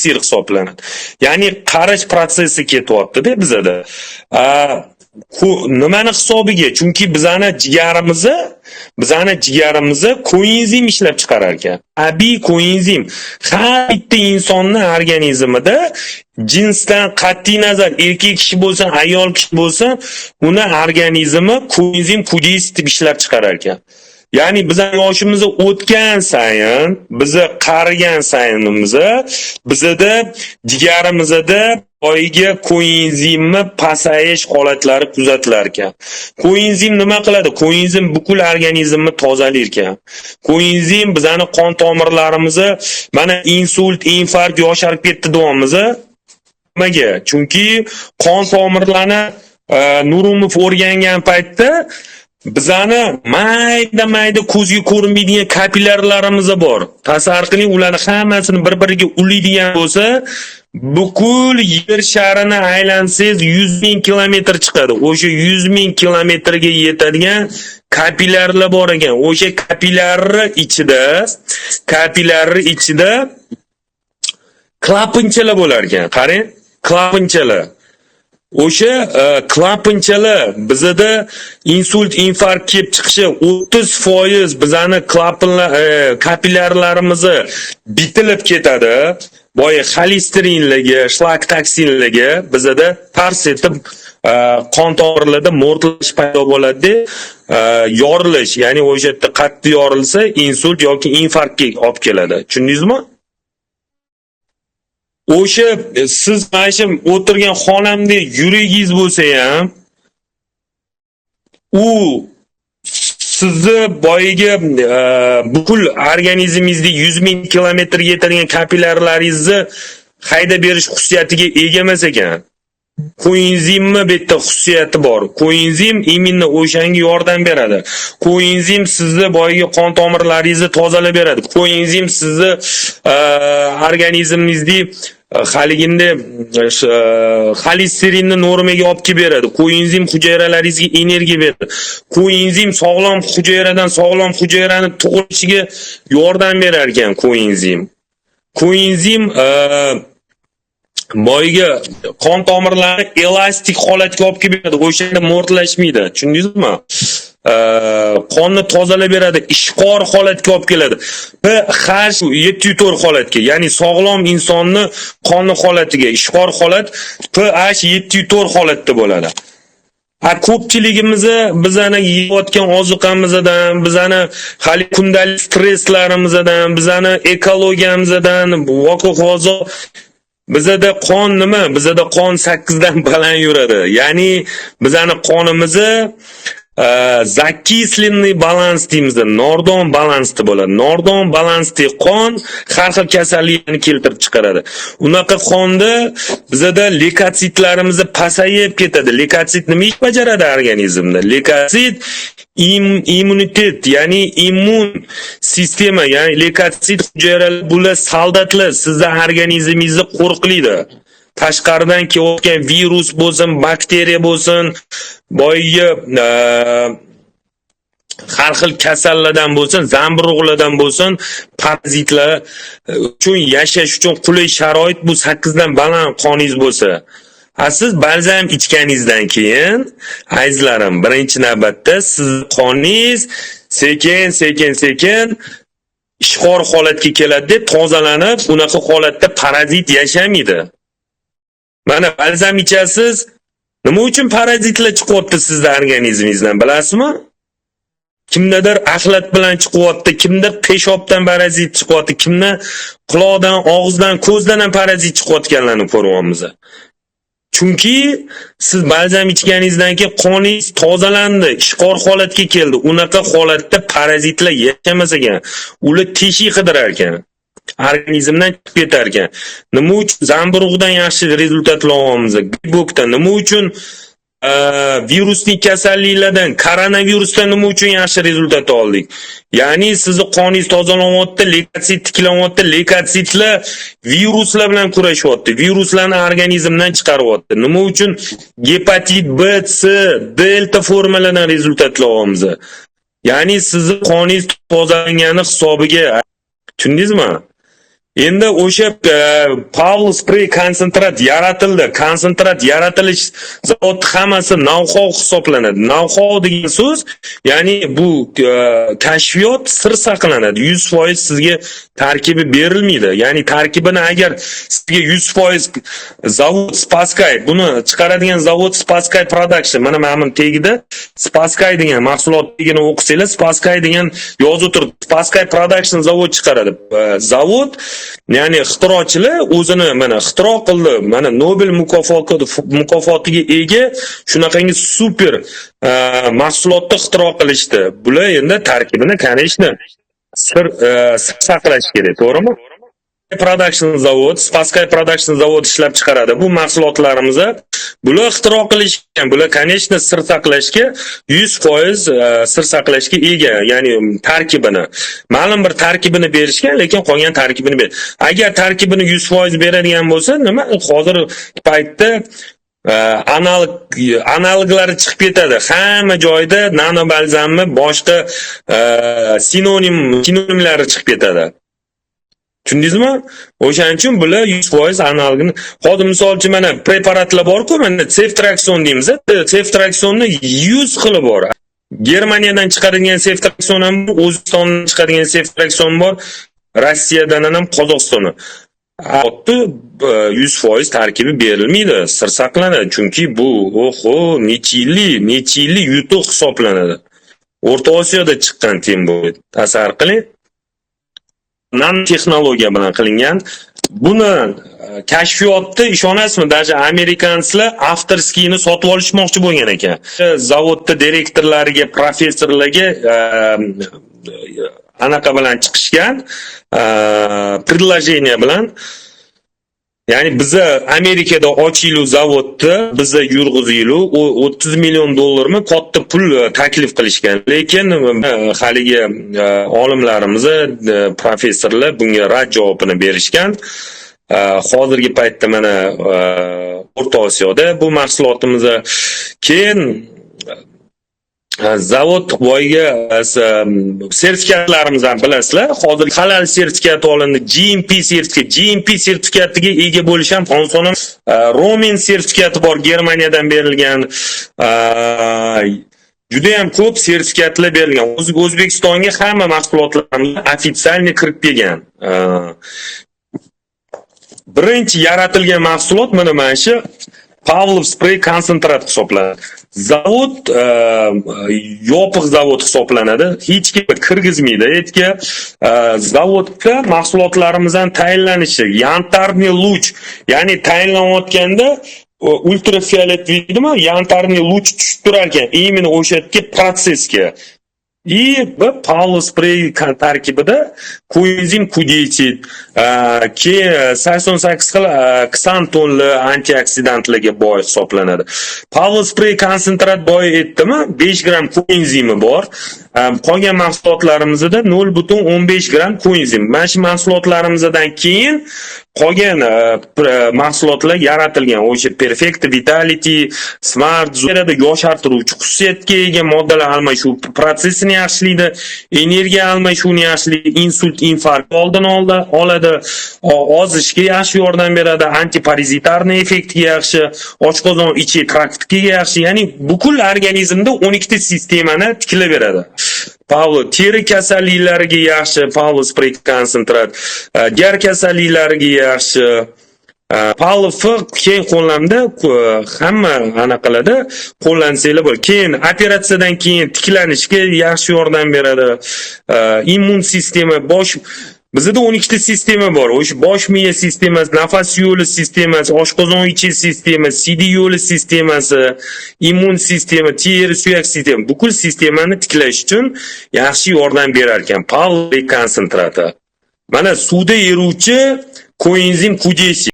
elixir hisoblanadi. Ya'ni qarish prosessi ketyapti-da bizada. Nimani hisobiga? Chunki bizani jigarimizni koenzim ishlab chiqarar ekan. Tabiiy koenzim har bitta insonning organizmida jinsdan qat'iy nazar erkak kishi bo'lsin, ayol kishi bo'lsin, uni organizmi koenzim Q10 deb ishlab chiqarar ekan. Ya'ni bizning yoshimiz o'tgan sayin, bizni qarigan sayinimiz, bizda jigarimizda boyiga koenzimni pasayish holatlari kuzatilar ekan. Koenzim nima qiladi? Koenzim bukul organizmni tozalar ekan. Koenzim bizning qon tomirlarimizni, mana insult, infarkt, yosharib ketdi deymiz. Nimaga? Chunki qon tomirlarni Nurumov o'rgangan paytda bizani mayda ko'zga ko'rinmaydigan kapillarlarimiz bor. Tasavvur qiling, ularni hammasini bir-biriga ulaydigan bo'lsa, bukul yer sharini aylansangiz 100 ming kilometr chiqadi. O'sha 100 ming kilometrga yetadigan kapillarlar bor ekan. O'sha kapillarlar ichida klapinchalar bo'lar ekan. Qarang, klapinchalar. O'sha klapinchalar bizda insult, infarkt kelib chiqishi 30% bizani kapillarlarimizni bitilib ketadi. Boya xolesterinligi, shlak toksinligi bizda tars etib qon tomirlarida mo'rtlash paydo bo'ladi, yorilish, ya'ni o'sha yerda qattiq yorilsa insult yoki infarktga olib keladi. Tushundingizmi? O'sha siz mana shu o'tirgan xonamdek yuragingiz bo'lsa ham, u sizni boyiga bukul organizmingizda 100 ming kilometr yetadigan kapillarlaringizni haydab berish xususiyatiga ega emas ekan. Koenzimni bitta xususiyati bor. Koenzim immunni o'shanga yordam beradi. Koenzim sizni boyiga qon tomirlaringizni tozalab beradi. Koenzim sizni organizmingizni haliginde xolesterinni normaga olib kelib beradi. Koenzim hujayralaringizga energiya beradi. Koenzim sog'lom hujayradan sog'lom hujayrani tug'ilishiga yordam berar ekan koenzim. Koenzim boyiga qon tomirlarini elastik holatga olib kelib beradi. O'shanda mo'rtlashmaydi. Tushundingizmi? Qonni tozalab beradi, ishqor holatga olib keladi. pH 7.4 holatga, ya'ni sog'lom insonni qonni holatiga, ishqor holat pH 7.4 holatda bo'ladi. Ko'pchiligimiz bizani yeyotgan oziqamizdan, bizani hali kundalik stresslarimizdan, bizani ekologiyamizdan, hokazo bizada qon nima? Bizada qon 8 dan baland yuradi. Ya'ni bizani qonimizni zakislenniy balans deymiz, nordon balansda bo'ladi. Nordon balansda qon har xil kasalliklarni keltirib chiqaradi. Unaqa qonda bizada leykositlarimiz pasayib ketadi. Leykosит nima ish bajaradi organizmda? Leykosит immunitet, ya'ni immun sistema, ya'ni leykosит hujayralar bular soldatlar, sizning organizmingizni qo'riqlaydi. Tashqaridan kelayotgan virus bo'lsin, bakteriya bo'lsin, boyiga har xil kasallardan bo'lsin, zamburug'lardan bo'lsin, parazitlar uchun yashash uchun qulay sharoit bu 8 dan baland qoningiz bo'lsa. Siz balzam ichganingizdan keyin, azizlarim, birinchi navbatda siz qoningiz sekin ishqor holatga keladi deb tozalanib, unaqa holatda parazit yashamaydi. Mana balzam ichasiz, nima uchun parazitlar chiqyapti sizning organizmingizdan bilasizmi? Kimdadir axlat bilan chiqyapti, kimdir peshobdan parazit chiqyapti, kimda quloqdan, og'izdan, ko'zdan ham parazit chiqayotganlarni ko'ryapmiz. Chunki siz balzam ichganingizdan keyin qoningiz tozalandi, ishqor holatga keldi. Unaqa holatda parazitlar yashamas ekan. Ular teshik qidirar ekan. Organizmdan chiqib ketar ekan. Nima uchun zamburug'dan yaxshi rezultatlar olamiz? Gripokdan nima uchun virusli kasalliklardan, koronavirusdan nima uchun yaxshi rezultat oldik? Ya'ni sizni qoningiz tozalanyapti, leykotsit tiklanyapti, leykositlar viruslar bilan kurashyapti. Viruslarni organizmdan chiqaryapti. Nima uchun gepatit B, C, delta formalardan rezultatlar olamiz? Ya'ni sizni qoningiz tozalangani hisobiga. Tushundingizmi? Endi o'sha Pavlo Spray konsentrat yaratildi. Konsentrat yaratilish zavodi hammasi know-how hisoblanadi. Know-how degan so'z, ya'ni bu kashfiyot sir saqlanadi. 100% sizga tarkibi berilmaydi. Ya'ni tarkibini agar sizga 100% zavod Spaskay, buni chiqaradigan zavod Spaskay Production, mana buni tagida Spaskay degan mahsulot degini o'qisanglar, Spaskay degan yozib turibdi. Spaskay Production zavod chiqaradi. Zavod, ya'ni ixtirochilar o'zini mana ixtiro qildi, mana Nobel mukofotiga ega shunaqangi super mahsulotni ixtiro qilishdi. Bular endi tarkibini kanishni sir saqlash kerak, to'g'rimi? Production zavod, Spaskay Production zavod ishlab chiqaradi. Bu mahsulotlarimizni bular ixtiro qilishgan, bular конечно sir saqlashga 100% sir saqlashga ega, ya'ni tarkibini, ma'lum bir tarkibini berishgan, lekin qolgan tarkibini agar tarkibini 100% beradigan bo'lsa, nima hozir paytda analoglari chiqib ketadi. Hamma joyda nano balzamni boshqa sinonimlari chiqib ketadi. Tushundingizmi? O'shaning uchun bular 100% analogini. Hozir misol uchun mana preparatlar bor-ku, mana Ceftriaxone deymiz. Ceftriaxone'ni 100 xili bor. Germaniyadan chiqarilgan Ceftriaxone ham bor, O'zbekistondan chiqarilgan Ceftriaxone bor, Rossiyadan ham Qozog'istondan. Hatto 100% tarkibi berilmaydi, sir saqlanadi. Chunki bu necha yillik yutuq hisoblanadi. O'rta Osiyoda chiqqan tem bu. Tasavvur qiling. Nanotexnologiya bilan qilingan. Buni kashfiyotni ishonasizmi? Даже amerikanlar avtorskiyni sotib olishmoqchi bo'lgan ekan. Zavodda direktorlariga, professorlarga anaqa bilan chiqishgan, предложение bilan. Ya'ni biza Amerikada ochiylik zavodni biza yurg'izaylik, 30 million dollarmi katta pul taklif qilishgan. Lekin haligi olimlarimiz, professorlar bunga rad javobini berishgan. Hozirgi paytda mana O'rta Osiyoda bu mahsulotimizni keyin zavod boyiga sertifikatlarimizni ham bilasizlar. Hozir halal sertifikati olindi, GMP sertifikatiga ega bo'lish ham oson. Romin sertifikati bor, Germaniyadan berilgan. Juda ham ko'p sertifikatlar berilgan. O'zbekistonga hamma mahsulotlarimiz ofitsialniy kirib kelgan. Birinchi yaratilgan mahsulot mana shu Pavlov Spray konsentrat hisoblanadi. Zavod yopiq zavod hisoblanadi. Hech kim kirgizmaydi. Etga zavodga mahsulotlarimizdan tayinlanishi, yantarniy luch, ya'ni tayinlanayotganda ultrafiolet vidimi, yantarniy luch tushib turar ekan, именно o'sha protsesga. Pavlov Spray tarkibida koenzim Q10, keyin 88 xil ksantonli antioksidantlarga boy hisoblanadi. Pavlov Spray konsentrat boy aytdimi, 5 gram koenzimi bor. Qolgan mahsulotlarimizda 0.15 gram koenzim. Mana shu mahsulotlarimizdan keyin qolgan mahsulotlar yaratilgan. O'sha Perfect Vitality, Smart Zerada yoshartiruvchi xususiyatga ega moddalar almashuv protsessini yaxshilaydi, energiya almashuvini yaxshilaydi, insult, infarkt oldini oladi, ozishga yaxshi yordam beradi, antiparazitarniy effektga yaxshi, oshqozon ichi traktiga yaxshi, ya'ni bukul organizmda 12 ta sistemani tiklab beradi. Pavlo teri kasalliklariga yaxshi, Pavlo Spray konsentrat, gar kasalliklariga yaxshi. Pavlo keyin qo'llamda hamma anaqalarda qo'llansanglar bo'ladi. Keyin operatsiyadan keyin tiklanishga yaxshi yordam beradi. Immun sistema, bizda 12 ta sistema bor. O'sha bosh miya sistemasi, nafas yo'li sistemasi, oshqozon ichi sistemasi, siydik yo'li sistemasi, immun sistema, teri suyak sistema, bukul sistemani tiklash uchun yaxshi yordam berar ekan Pavlov konsentrati. Mana suvda eruvchi koenzim Q10